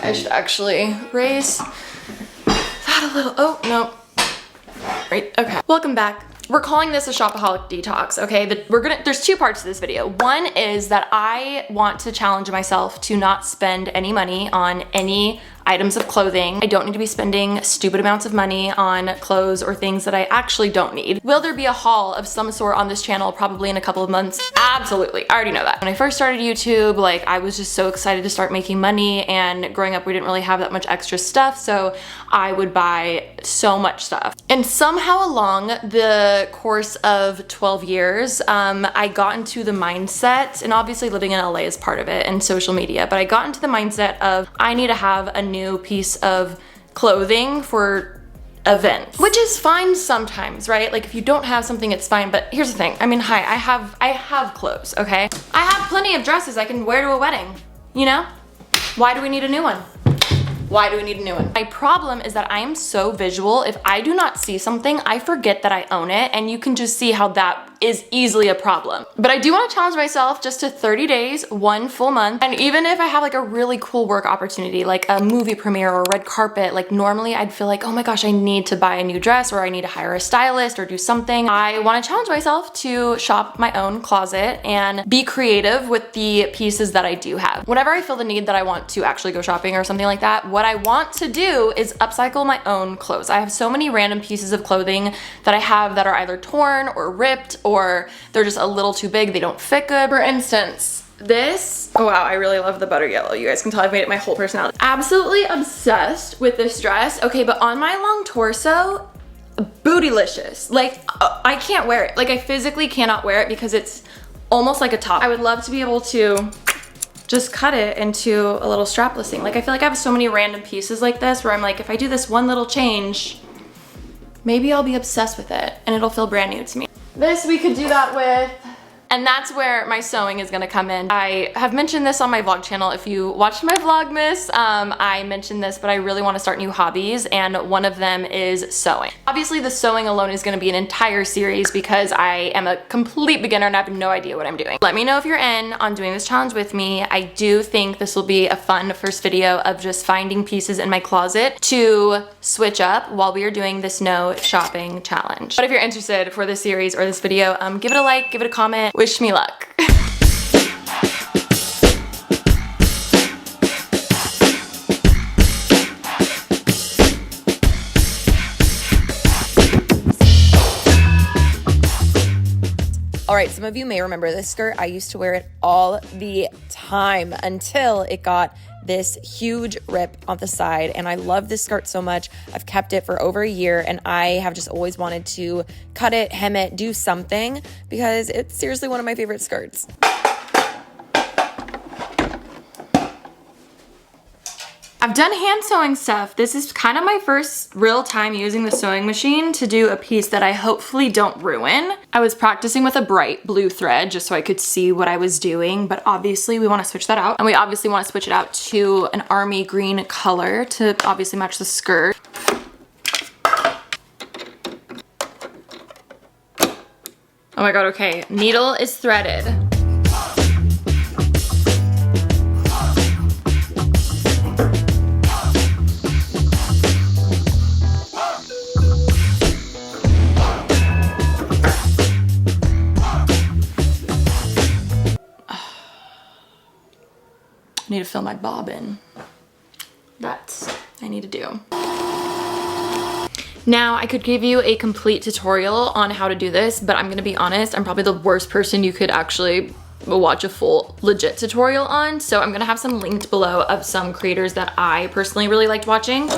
I should actually raise that a little. Oh, no. Right, okay. Welcome back. We're calling this a shopaholic detox, okay? There's two parts to this video. One is that I want to challenge myself to not spend any money on any items of clothing. I don't need to be spending stupid amounts of money on clothes or things that I actually don't need. Will there be a haul of some sort on this channel probably in a couple of months? Absolutely, I already know that. When I first started YouTube, like I was just so excited to start making money, and growing up we didn't really have that much extra stuff, so I would buy so much stuff. And somehow along the course of 12 years, I got into the mindset, and obviously living in LA is part of it and social media, but I got into the mindset of I need to have a new piece of clothing for events, which is fine sometimes, right? Like if you don't have something, it's fine. But here's the thing. I mean, hi, I have clothes, okay? I have plenty of dresses I can wear to a wedding, you know? Why do we need a new one? Why do we need a new one? My problem is that I am so visual. If I do not see something, I forget that I own it, and you can just see how that is easily a problem. But I do want to challenge myself just to 30 days, 1 full month. And even if I have like a really cool work opportunity, like a movie premiere or a red carpet, like normally I'd feel like, oh my gosh, I need to buy a new dress, or I need to hire a stylist or do something. I want to challenge myself to shop my own closet and be creative with the pieces that I do have. Whenever I feel the need that I want to actually go shopping or something like that, what I want to do is upcycle my own clothes. I have so many random pieces of clothing that I have that are either torn or ripped, or they're just a little too big, they don't fit good. For instance, this, oh wow, I really love the butter yellow. You guys can tell I've made it my whole personality. Absolutely obsessed with this dress. Okay, but on my long torso, bootylicious. Like, I can't wear it. Like, I physically cannot wear it because it's almost like a top. I would love to be able to just cut it into a little strapless thing. Like, I feel like I have so many random pieces like this where I'm like, if I do this one little change, maybe I'll be obsessed with it and it'll feel brand new to me. This we could do that with. And that's where my sewing is gonna come in. I have mentioned this on my vlog channel. If you watched my Vlogmas, I mentioned this, but I really wanna start new hobbies, and one of them is sewing. Obviously, the sewing alone is gonna be an entire series because I am a complete beginner and I have no idea what I'm doing. Let me know if you're in on doing this challenge with me. I do think this will be a fun first video of just finding pieces in my closet to switch up while we are doing this no shopping challenge. But if you're interested for this series or this video, give it a like, give it a comment. Wish me luck. All right, some of you may remember this skirt. I used to wear it all the time until it got this huge rip on the side, and I love this skirt so much. I've kept it for over a year, and I have just always wanted to cut it, hem it, do something, because it's seriously one of my favorite skirts. I've done hand sewing stuff. This is kind of my first real time using the sewing machine to do a piece that I hopefully don't ruin. I was practicing with a bright blue thread just so I could see what I was doing, but obviously we want to switch that out. And we obviously want to switch it out to an army green color to obviously match the skirt. Oh my god, okay. Needle is threaded. I need to fill my bobbin. That's what I need to do. Now, I could give you a complete tutorial on how to do this, but I'm gonna be honest, I'm probably the worst person you could actually watch a full legit tutorial on. So I'm gonna have some linked below of some creators that I personally really liked watching.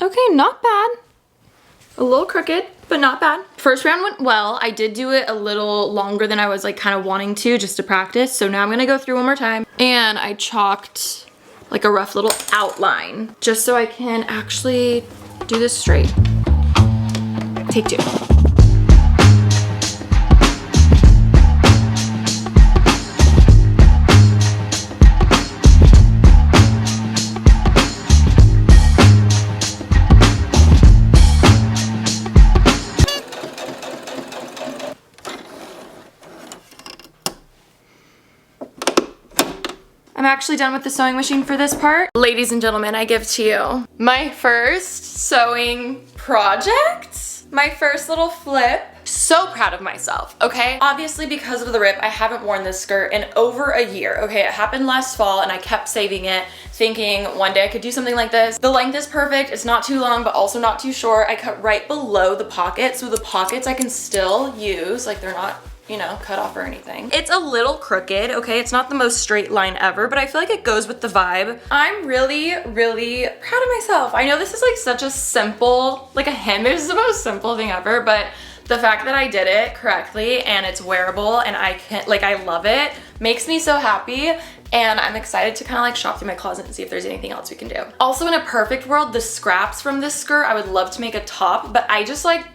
Okay, not bad. A little crooked, but not bad. First round went well. I did do it a little longer than I was like kind of wanting to, just to practice. So now I'm gonna go through one more time. And I chalked like a rough little outline just so I can actually do this straight. Take two. I'm actually done with the sewing machine for this part. Ladies and gentlemen, I give to you my first sewing project, my first little flip. So proud of myself, okay? Obviously because of the rip, I haven't worn this skirt in over a year, okay? It happened last fall and I kept saving it, thinking one day I could do something like this. The length is perfect, it's not too long, but also not too short. I cut right below the pocket, so the pockets I can still use, like they're not, you know, cut off or anything. It's a little crooked, okay? It's not the most straight line ever, but I feel like it goes with the vibe. I'm really, really proud of myself. I know this is like such a simple, like a hem is the most simple thing ever, but the fact that I did it correctly and it's wearable and I love it, makes me so happy. And I'm excited to kind of like shop through my closet and see if there's anything else we can do. Also, in a perfect world, the scraps from this skirt, I would love to make a top, but I just like,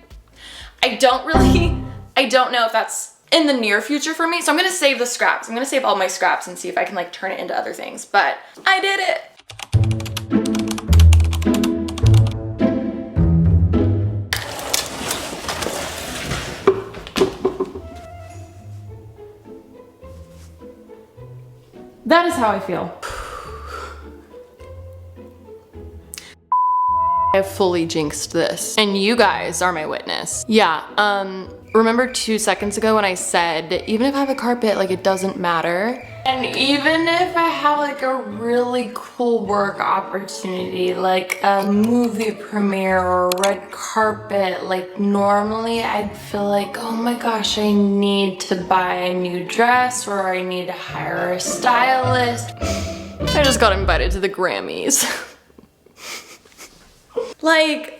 I don't know if that's in the near future for me. So I'm gonna save the scraps. I'm gonna save all my scraps and see if I can like turn it into other things, but I did it. That is how I feel. I fully jinxed this, and you guys are my witness. Yeah, remember 2 seconds ago when I said, even if I have a carpet, like it doesn't matter. And even if I have like a really cool work opportunity, like a movie premiere or a red carpet, like normally I'd feel like, oh my gosh, I need to buy a new dress or I need to hire a stylist. I just got invited to the Grammys. Like,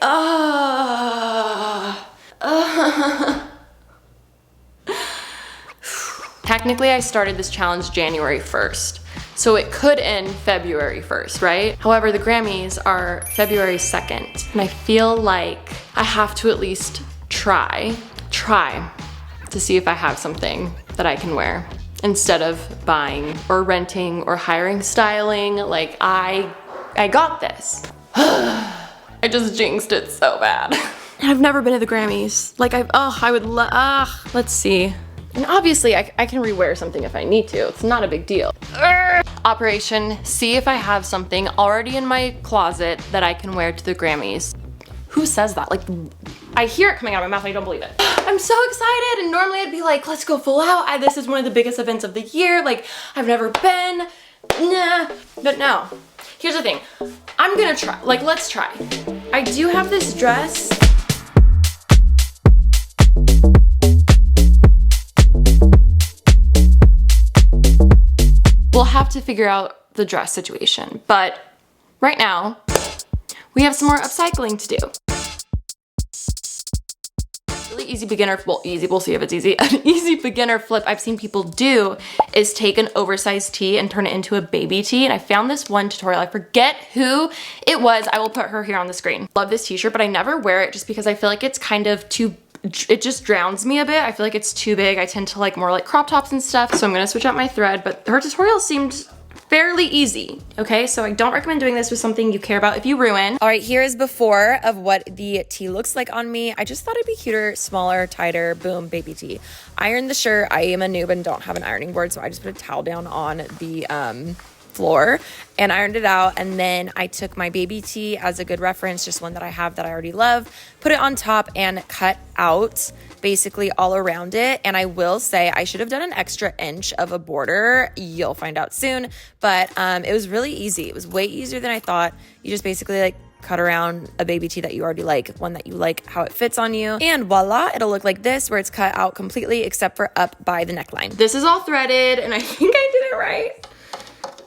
Technically, I started this challenge January 1st, so it could end February 1st, right? However, the Grammys are February 2nd, and I feel like I have to at least try to see if I have something that I can wear instead of buying or renting or hiring styling. Like, I got this. I just jinxed it so bad. I've never been to the Grammys. Like let's see. And obviously I can rewear something if I need to. It's not a big deal. Operation, see if I have something already in my closet that I can wear to the Grammys. Who says that? Like, I hear it coming out of my mouth and I don't believe it. I'm so excited, and normally I'd be like, let's go full out. This is one of the biggest events of the year. Like, I've never been, nah. But no, here's the thing. I'm gonna try, like, let's try. I do have this dress. We'll have to figure out the dress situation, but right now, we have some more upcycling to do. Really easy beginner, well, easy, we'll see if it's easy. An easy beginner flip I've seen people do is take an oversized tee and turn it into a baby tee. And I found this one tutorial, I forget who it was. I will put her here on the screen. Love this t-shirt, but I never wear it just because I feel like it's kind of too, it just drowns me a bit. I feel like it's too big. I tend to like more like crop tops and stuff. So I'm gonna switch out my thread, but her tutorial seemed fairly easy, okay? So I don't recommend doing this with something you care about if you ruin. All right, here is before of what the tee looks like on me. I just thought it'd be cuter, smaller, tighter, boom, baby tee. Ironed the shirt. I am a noob and don't have an ironing board, so I just put a towel down on the floor and ironed it out. And then I took my baby tee as a good reference, just one that I have that I already love, put it on top and cut out basically all around it. And I will say I should have done an extra inch of a border. You'll find out soon, but it was really easy. It was way easier than I thought. You just basically like cut around a baby tee that you already like, one that you like how it fits on you, and voila, it'll look like this, where it's cut out completely except for up by the neckline. This is all threaded and I think I did it right.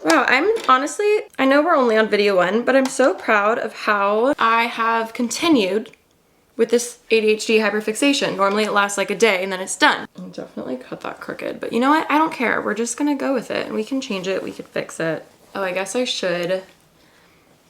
Wow, I'm honestly, I know we're only on video 1, but I'm so proud of how I have continued with this ADHD hyperfixation. Normally it lasts like a day and then it's done. I'll definitely cut that crooked, but you know what? I don't care. We're just gonna go with it and we can change it, we could fix it. Oh, I guess I should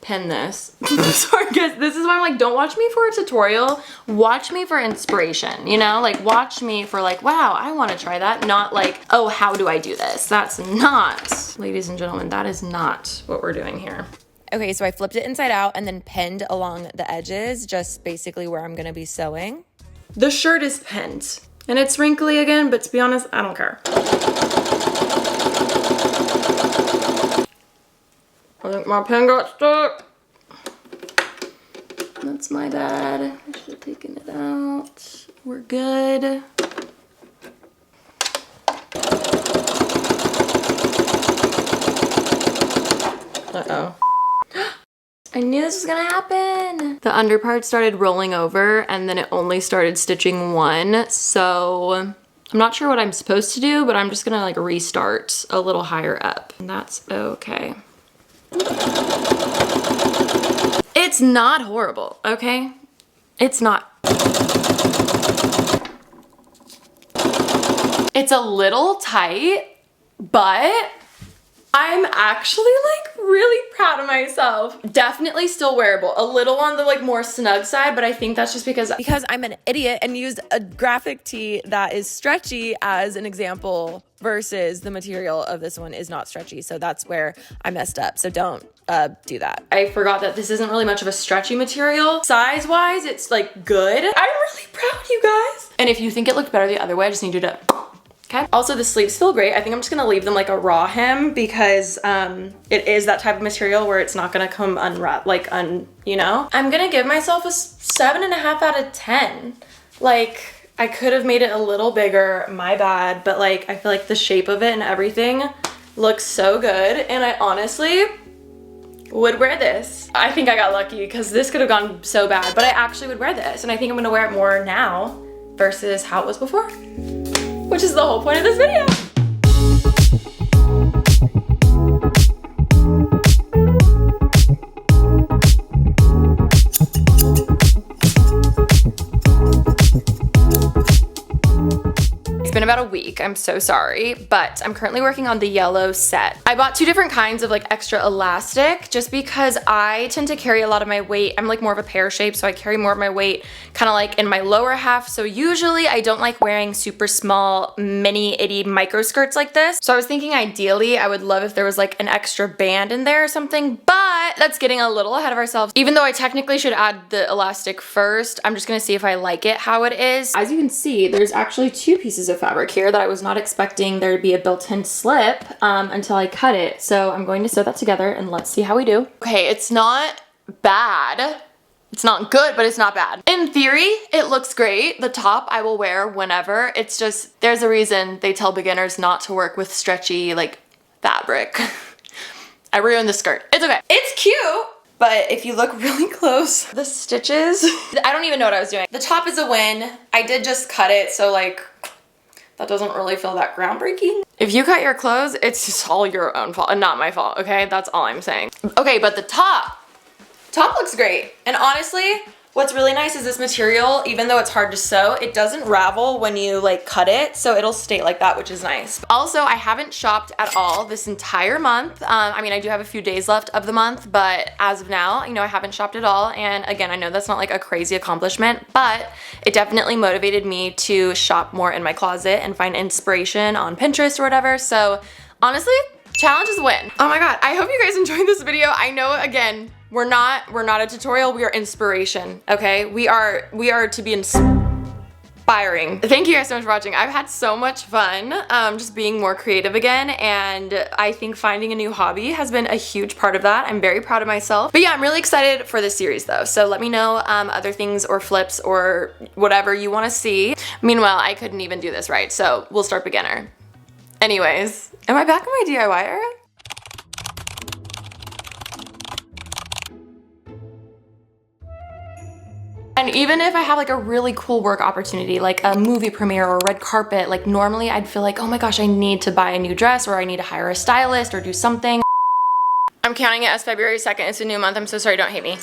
pin this. Sorry guys, this is why I'm like, don't watch me for a tutorial, watch me for inspiration, you know? Like watch me for like, wow, I wanna try that, not like, oh, how do I do this? That's not, ladies and gentlemen, that is not what we're doing here. Okay, so I flipped it inside out and then pinned along the edges, just basically where I'm gonna be sewing. The shirt is pinned and it's wrinkly again, but to be honest, I don't care. I think my pen got stuck. That's my bad. I should have taken it out. We're good. Uh-oh. I knew this was gonna happen. The under part started rolling over and then it only started stitching one. So I'm not sure what I'm supposed to do, but I'm just gonna like restart a little higher up. And that's okay. It's not horrible, okay? It's not. It's a little tight, but I'm actually like really proud of myself. Definitely still wearable. A little on the like more snug side, but I think that's just because I'm an idiot and used a graphic tee that is stretchy as an example versus the material of this one is not stretchy. So that's where I messed up. So don't do that. I forgot that this isn't really much of a stretchy material. Size wise, it's like good. I'm really proud, you guys. And if you think it looked better the other way, I just need you to okay. Also, the sleeves feel great. I think I'm just gonna leave them like a raw hem because it is that type of material where it's not gonna come unwrapped, you know? I'm gonna give myself a 7.5 out of 10. Like, I could have made it a little bigger, my bad, but like, I feel like the shape of it and everything looks so good. And I honestly would wear this. I think I got lucky because this could have gone so bad, but I actually would wear this. And I think I'm gonna wear it more now versus how it was before, which is the whole point of this video. It's been about a week, I'm so sorry, but I'm currently working on the yellow set. I bought two different kinds of like extra elastic just because I tend to carry a lot of my weight. I'm like more of a pear shape, so I carry more of my weight kind of like in my lower half. So usually I don't like wearing super small, mini itty micro skirts like this. So I was thinking ideally I would love if there was like an extra band in there or something, but that's getting a little ahead of ourselves. Even though I technically should add the elastic first, I'm just gonna see if I like it how it is. As you can see, there's actually two pieces of fabric here that I was not expecting there to be a built-in slip until I cut it. So I'm going to sew that together and let's see how we do. Okay, it's not bad. It's not good, but it's not bad. In theory, it looks great. The top I will wear whenever. It's just, there's a reason they tell beginners not to work with stretchy like fabric. I ruined the skirt. It's okay. It's cute. But if you look really close, the stitches, I don't even know what I was doing. The top is a win. I did just cut it, so like, that doesn't really feel that groundbreaking. If you cut your clothes, it's just all your own fault and not my fault, okay? That's all I'm saying. Okay, but the top looks great. And honestly, what's really nice is this material, even though it's hard to sew, it doesn't ravel when you like cut it, so it'll stay like that, which is nice. Also, I haven't shopped at all this entire month. I mean, I do have a few days left of the month, but as of now, you know, I haven't shopped at all. And again, I know that's not like a crazy accomplishment, but it definitely motivated me to shop more in my closet and find inspiration on Pinterest or whatever. So honestly, challenge is a win. Oh my God, I hope you guys enjoyed this video. I know, again, we're not a tutorial, we are inspiration, okay? We are to be inspiring. Thank you guys so much for watching. I've had so much fun just being more creative again, and I think finding a new hobby has been a huge part of that. I'm very proud of myself. But yeah, I'm really excited for this series though, so let me know other things or flips or whatever you wanna see. Meanwhile, I couldn't even do this right, so we'll start beginner. Anyways, am I back in my DIY era? And even if I have like a really cool work opportunity, like a movie premiere or a red carpet, like normally I'd feel like, oh my gosh, I need to buy a new dress or I need to hire a stylist or do something. I'm counting it as February 2nd. It's a new month. I'm so sorry, don't hate me.